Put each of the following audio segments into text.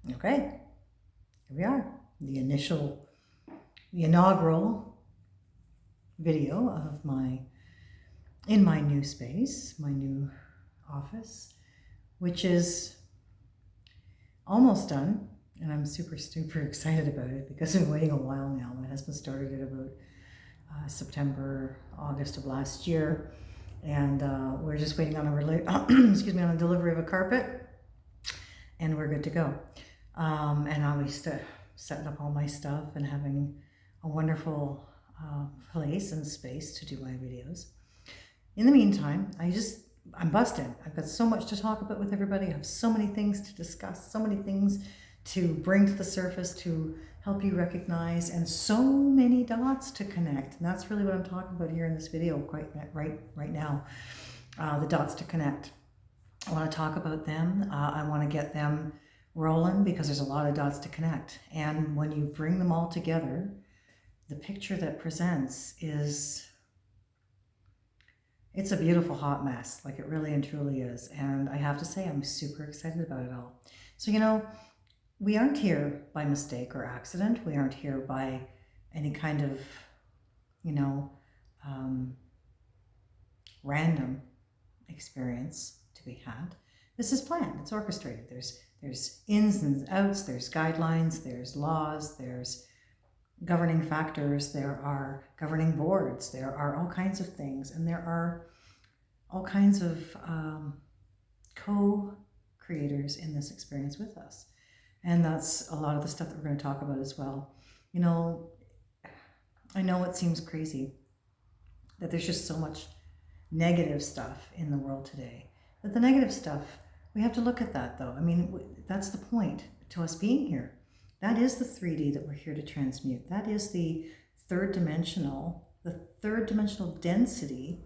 Okay, here we are. The inaugural video of in my new space, my new office, which is almost done. And I'm super excited about it because I've been waiting a while now. My husband started it about September, August of last year. And we're just waiting on on a delivery of a carpet, and we're good to go. And I'll be setting up all my stuff and having a wonderful place and space to do my videos. In the meantime, I'm busted. I've got so much to talk about with everybody. I have so many things to discuss, so many things to bring to the surface to help you recognize, and so many dots to connect. And that's really what I'm talking about here in this video right now, the dots to connect. I want to talk about them. I want to get them rolling because there's a lot of dots to connect. And when you bring them all together, the picture that presents it's a beautiful hot mess, like it really and truly is. And I have to say, I'm super excited about it all. So, we aren't here by mistake or accident. We aren't here by any kind of, random experience to be had. This is planned. It's orchestrated. There's ins and outs. There's guidelines. There's laws. There's governing factors. There are governing boards. There are all kinds of things, and there are all kinds of co-creators in this experience with us. And that's a lot of the stuff that we're going to talk about as well. I know it seems crazy that there's just so much negative stuff in the world today. But the negative stuff, we have to look at that though. I mean, that's the point to us being here. That is the 3D that we're here to transmute. That is the third dimensional density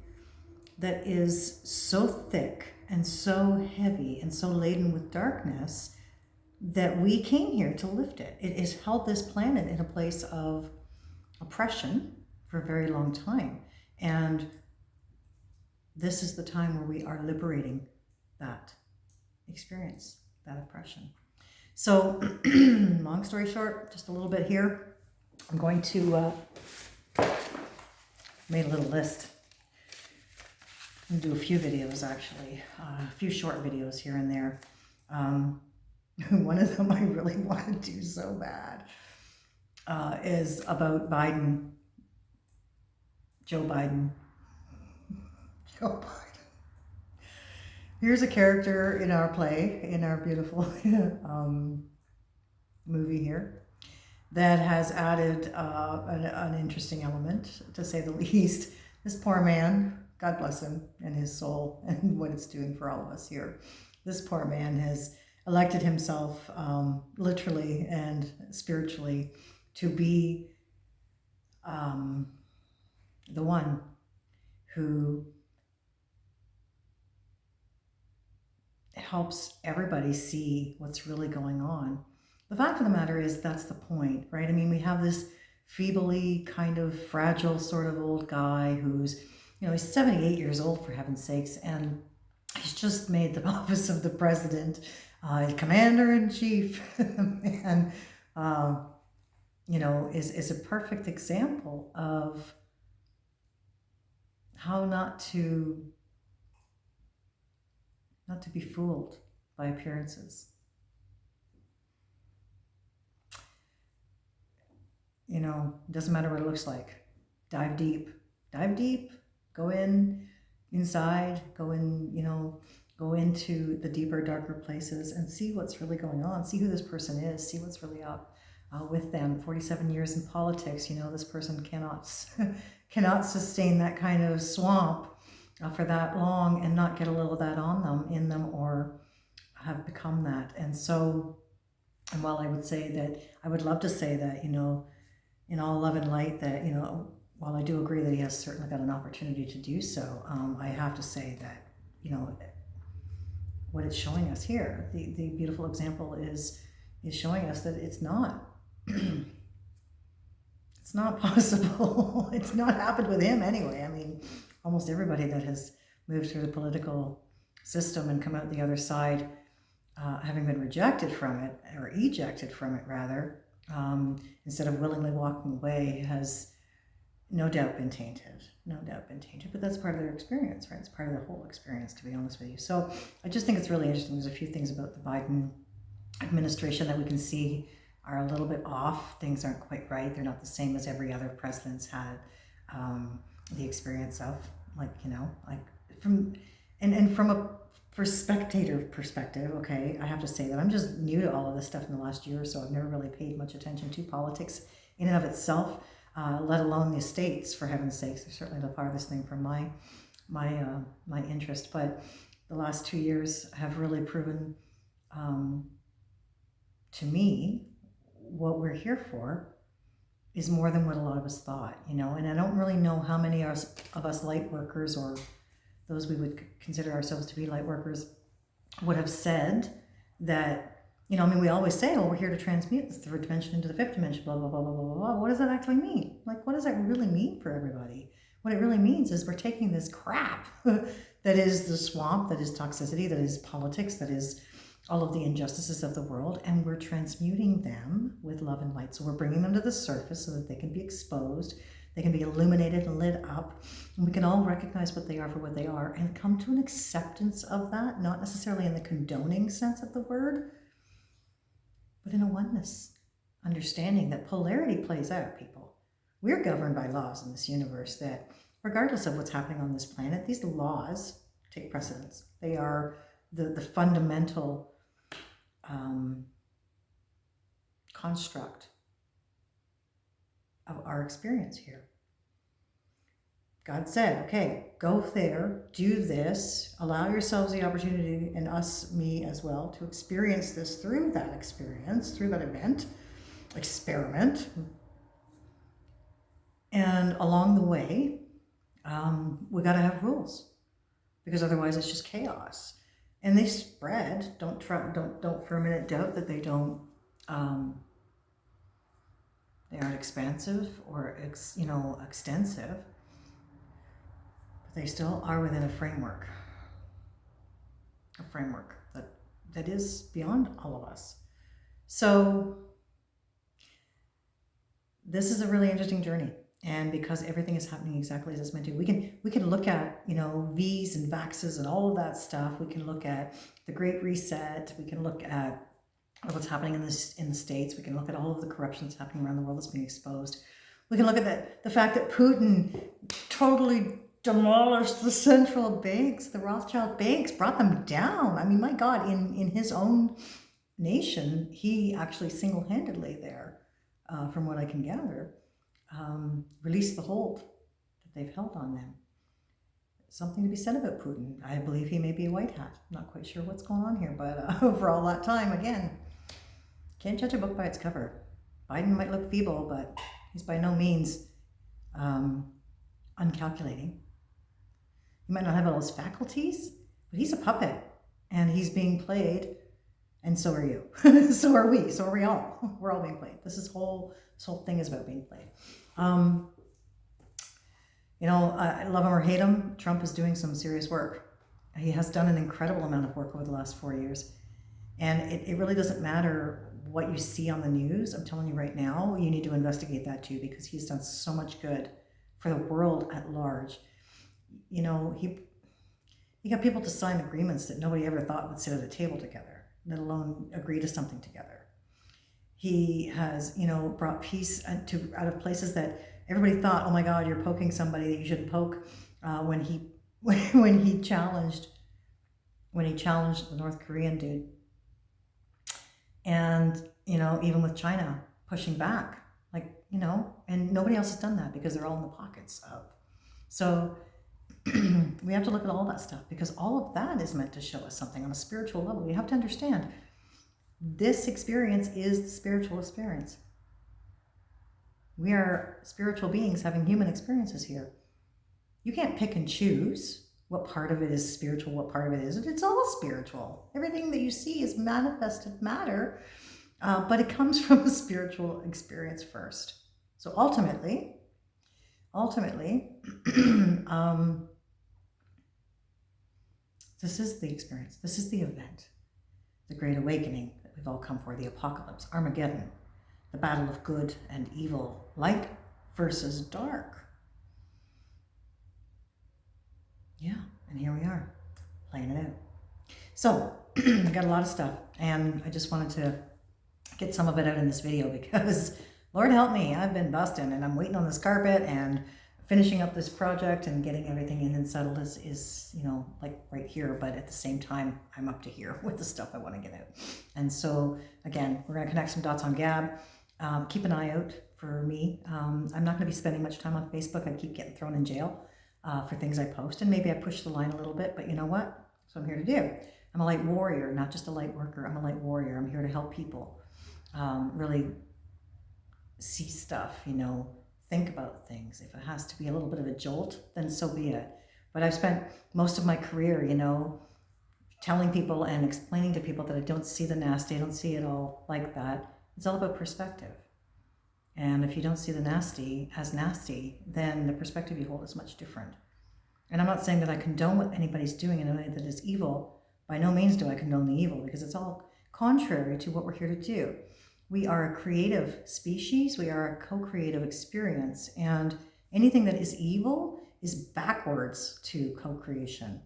that is so thick and so heavy and so laden with darkness that we came here to lift it. It has held this planet in a place of oppression for a very long time. And this is the time where we are liberating that experience, that oppression. So, long story short, just a little bit here. I'm going to, made a little list. I'm going to do a few videos actually, a few short videos here and there. One of them I really want to do so bad is about Biden, Joe Biden. Joe Biden. Here's a character in our play, in our beautiful movie here, that has added an interesting element, to say the least. This poor man, God bless him and his soul and what it's doing for all of us here. This poor man has elected himself literally and spiritually to be the one who helps everybody see what's really going on. The fact of the matter is, that's the point, right? I mean, we have this feebly, kind of fragile sort of old guy who's, he's 78 years old, for heaven's sakes, and he's just made the office of the president commander-in-chief. And is a perfect example of how not to be fooled by appearances. It doesn't matter what it looks like. Dive deep, go inside, go into the deeper, darker places and see what's really going on. See who this person is, see what's really up with them. 47 years in politics, this person cannot sustain that kind of swamp for that long and not get a little of that in them, or have become that. And so, and while I would love to say that, in all love and light, that, while I do agree that he has certainly got an opportunity to do so, I have to say that, what it's showing us here, the beautiful example is showing us that it's not possible. It's not happened with him anyway. I mean, almost everybody that has moved through the political system and come out the other side having been rejected from it, or ejected from it rather, instead of willingly walking away, has no doubt been tainted. No doubt been tainted. But that's part of their experience, right? It's part of their whole experience, to be honest with you. So I just think it's really interesting. There's a few things about the Biden administration that we can see are a little bit off. Things aren't quite right. They're not the same as every other president's had the experience of, like, from a spectator perspective, okay, I have to say that I'm just new to all of this stuff in the last year or so. I've never really paid much attention to politics in and of itself, let alone the states, for heaven's sakes. They're certainly the farthest thing from my interest. But the last 2 years have really proven to me what we're here for is more than what a lot of us thought, and I don't really know how many of us light workers, or those we would consider ourselves to be light workers, would have said that, we always say, oh, we're here to transmute the third dimension into the fifth dimension, blah, blah, blah, blah, blah, blah. What does that actually mean? Like, what does that really mean for everybody? What it really means is we're taking this crap that is the swamp, that is toxicity, that is politics, that is all of the injustices of the world, and we're transmuting them with love and light. So we're bringing them to the surface so that they can be exposed, they can be illuminated and lit up, and we can all recognize what they are for what they are and come to an acceptance of that, not necessarily in the condoning sense of the word, but in a oneness, understanding that polarity plays out, people. We're governed by laws in this universe that, regardless of what's happening on this planet, these laws take precedence. They are the fundamental construct of our experience here. God said, okay, go there, do this, allow yourselves the opportunity, and us, me as well, to experience this through that experience, through that event, experiment. And along the way, we got to have rules, because otherwise it's just chaos. And they spread. Don't for a minute doubt that they don't. They aren't expansive or extensive, but they still are within a framework that is beyond all of us. So this is a really interesting journey. And because everything is happening exactly as it's meant to, we can look at, V's and Vaxes and all of that stuff. We can look at the Great Reset. We can look at what's happening in the States. We can look at all of the corruption that's happening around the world that's being exposed. We can look at the fact that Putin totally demolished the central banks, the Rothschild banks, brought them down. I mean, my God, in his own nation, he actually single-handedly there, from what I can gather, release the hold that they've held on them. Something to be said about Putin. I believe he may be a white hat. I'm not quite sure what's going on here, but over all that time, again, can't judge a book by its cover. Biden might look feeble, but he's by no means uncalculating. He might not have all his faculties, but he's a puppet, and he's being played, and so are you. So are we. So are we all. We're all being played. This whole thing is about being played. I love him or hate him, Trump is doing some serious work. He has done an incredible amount of work over the last 4 years. And it really doesn't matter what you see on the news. I'm telling you right now, you need to investigate that too, because he's done so much good for the world at large. He got people to sign agreements that nobody ever thought would sit at a table together, let alone agree to something together. He has, brought peace out of places that everybody thought, oh my God, you're poking somebody that you shouldn't poke. When he challenged the North Korean dude, and even with China pushing back, and nobody else has done that because they're all in the pockets of. So we have to look at all that stuff, because all of that is meant to show us something on a spiritual level. You have to understand, this experience is the spiritual experience. We are spiritual beings having human experiences here. You can't pick and choose what part of it is spiritual, what part of it isn't. It's all spiritual. Everything that you see is manifested matter, but it comes from a spiritual experience first. So ultimately, this is the experience. This is the event. the Great Awakening that we've all come for, the apocalypse, Armageddon, the battle of good and evil, light versus dark. Yeah, and here we are, playing it out. So, I got a lot of stuff, and I just wanted to get some of it out in this video because, Lord help me, I've been busting, and I'm waiting on this carpet, and finishing up this project and getting everything in and settled is you know, like right here, but at the same time, I'm up to here with the stuff I want to get out. And so, again, we're going to connect some dots on Gab. Keep an eye out for me. I'm not going to be spending much time on Facebook. I keep getting thrown in jail for things I post, and maybe I push the line a little bit, but you know what? That's what I'm here to do. I'm a light warrior, not just a light worker. I'm a light warrior. I'm here to help people really see stuff, you know, think about things. If it has to be a little bit of a jolt, then so be it. But I've spent most of my career, you know, telling people and explaining to people that I don't see the nasty, I don't see it all like that. It's all about perspective. And if you don't see the nasty as nasty, then the perspective you hold is much different. And I'm not saying that I condone what anybody's doing in a way that is evil. By no means do I condone the evil, because it's all contrary to what we're here to do. We are a creative species. We are a co-creative experience. And anything that is evil is backwards to co-creation.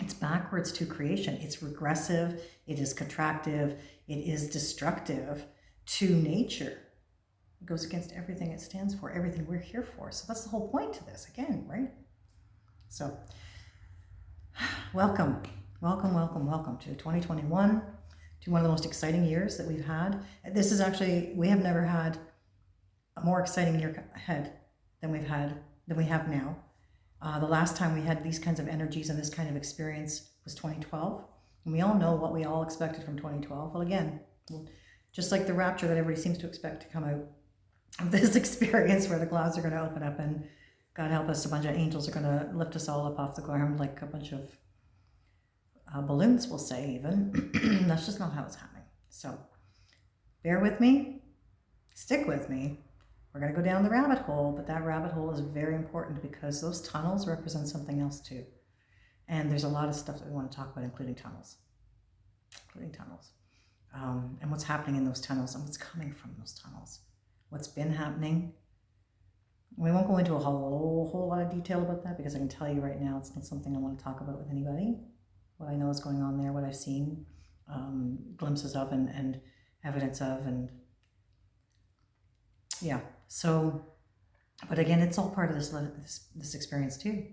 It's backwards to creation. It's regressive. It is contractive. It is destructive to nature. It goes against everything it stands for, everything we're here for. So that's the whole point to this, again, right? So, welcome to 2021, to one of the most exciting years that we've had. This is actually, we have never had a more exciting year ahead than we have now. The last time we had these kinds of energies and this kind of experience was 2012. And we all know what we all expected from 2012. Well, again, just like the rapture that everybody seems to expect to come out of this experience, where the clouds are going to open up and God help us, a bunch of angels are going to lift us all up off the ground like a bunch of balloons, we'll say even. That's just not how it's happening. So bear with me, stick with me. We're going to go down the rabbit hole, but that rabbit hole is very important because those tunnels represent something else too. And there's a lot of stuff that we want to talk about, including tunnels. And what's happening in those tunnels and what's coming from those tunnels. What's been happening. We won't go into a whole lot of detail about that, because I can tell you right now it's not something I want to talk about with anybody. What I know is going on there, what I've seen, glimpses of and evidence of, and yeah. So, but again, it's all part of this experience too.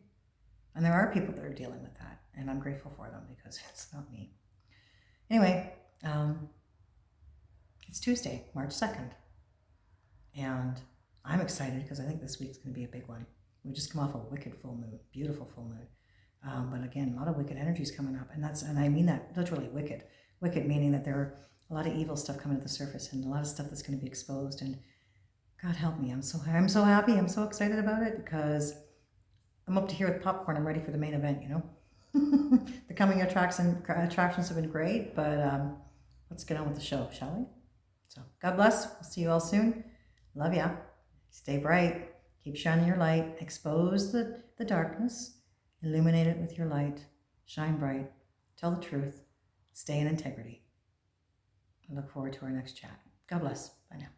And there are people that are dealing with that, and I'm grateful for them because it's not me. Anyway, it's Tuesday, March 2nd. And I'm excited because I think this week's going to be a big one. We just come off a wicked full moon, beautiful full moon. But again, a lot of wicked energies coming up. And I mean that literally wicked. Wicked meaning that there are a lot of evil stuff coming to the surface and a lot of stuff that's going to be exposed. And God help me, I'm so happy, I'm so excited about it because I'm up to here with popcorn. I'm ready for the main event, you know. The coming attractions have been great, but let's get on with the show, shall we? So God bless. We'll see you all soon. Love ya. Stay bright. Keep shining your light. Expose the darkness. Illuminate it with your light. Shine bright. Tell the truth. Stay in integrity. I look forward to our next chat. God bless. Bye now.